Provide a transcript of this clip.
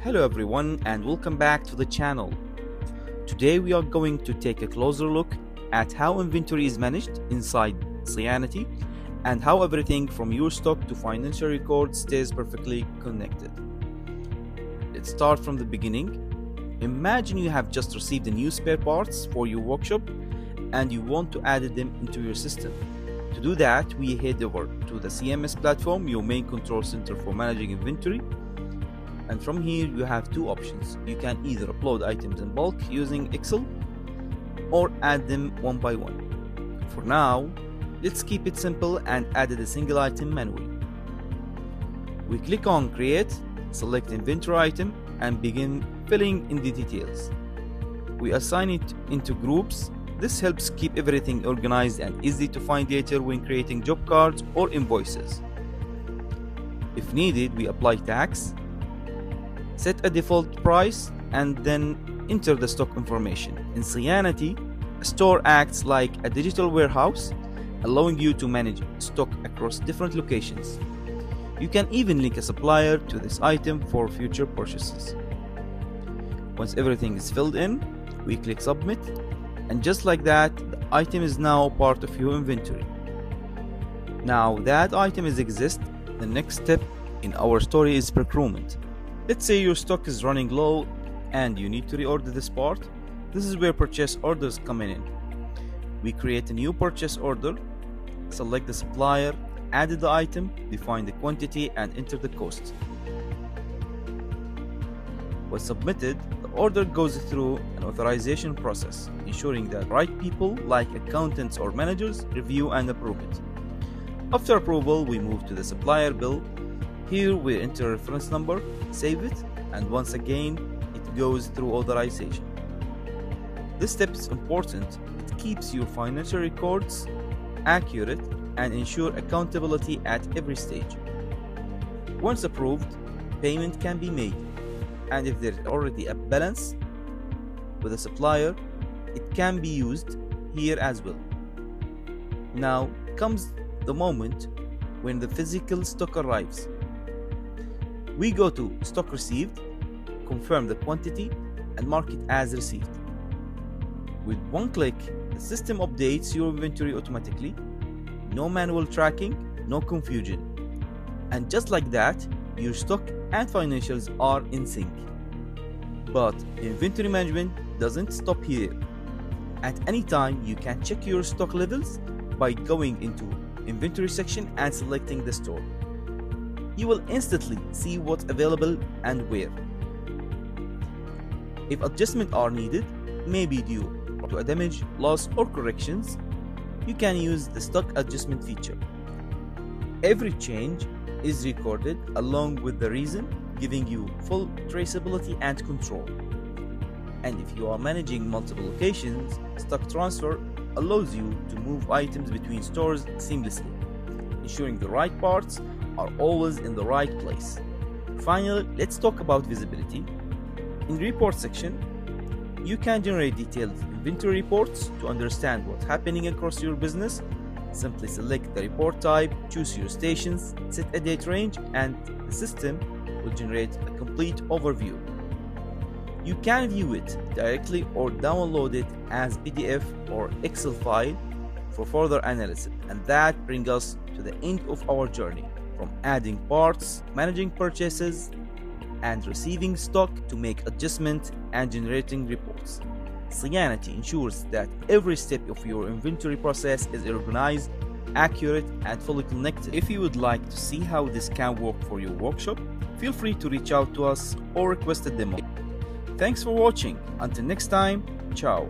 Hello everyone and welcome back to the channel. Today we are going to take a closer look at how inventory is managed inside Sianty and how everything from your stock to financial records stays perfectly connected. Let's start from the beginning. Imagine you have just received a new spare parts for your workshop and you want to add them into your system. To do that, we head over to the CMS platform, your main control center for managing inventory. And from here you have two options. You can either upload items in bulk using Excel or add them one by one. For now, let's keep it simple and add a single item manually. We click on Create, select Inventory item and begin filling in the details. We assign it into groups. This helps keep everything organized and easy to find later when creating job cards or invoices. If needed, we apply tax, set a default price, and then enter the stock information. In Sianty, a store acts like a digital warehouse, allowing you to manage stock across different locations. You can even link a supplier to this item for future purchases. Once everything is filled in, we click Submit, and just like that, the item is now part of your inventory. Now that item exists, the next step in our story is procurement. Let's say your stock is running low and you need to reorder this part. This is where purchase orders come in. We create a new purchase order, select the supplier, add the item, define the quantity, and enter the cost. Once submitted, the order goes through an authorization process, ensuring that right people like accountants or managers review and approve it. After approval, we move to the supplier bill. Here we enter a reference number, save it, and once again it goes through authorization. This step is important. It keeps your financial records accurate and ensure accountability at every stage. Once approved, payment can be made, and if there is already a balance with a supplier, it can be used here as well. Now comes the moment when the physical stock arrives. We go to Stock Received, confirm the quantity, and mark it as received. With one click, the system updates your inventory automatically. No manual tracking, no confusion. And just like that, your stock and financials are in sync. But inventory management doesn't stop here. At any time, you can check your stock levels by going into Inventory section and selecting the store. You will instantly see what's available and where. If adjustments are needed, maybe due to a damage, loss, or corrections, you can use the stock adjustment feature. Every change is recorded along with the reason, giving you full traceability and control. And if you are managing multiple locations, stock transfer allows you to move items between stores seamlessly, ensuring the right parts are always in the right place. Finally, let's talk about visibility. In report section, you can generate detailed inventory reports to understand what's happening across your business. Simply select the report type, choose your stations, set a date range, and the system will generate a complete overview. You can view it directly or download it as PDF or Excel file for further analysis. And that brings us to the end of our journey, from adding parts, managing purchases, and receiving stock to make adjustments and generating reports. Sianty ensures that every step of your inventory process is organized, accurate, and fully connected. If you would like to see how this can work for your workshop, feel free to reach out to us or request a demo. Thanks for watching. Until next time, ciao.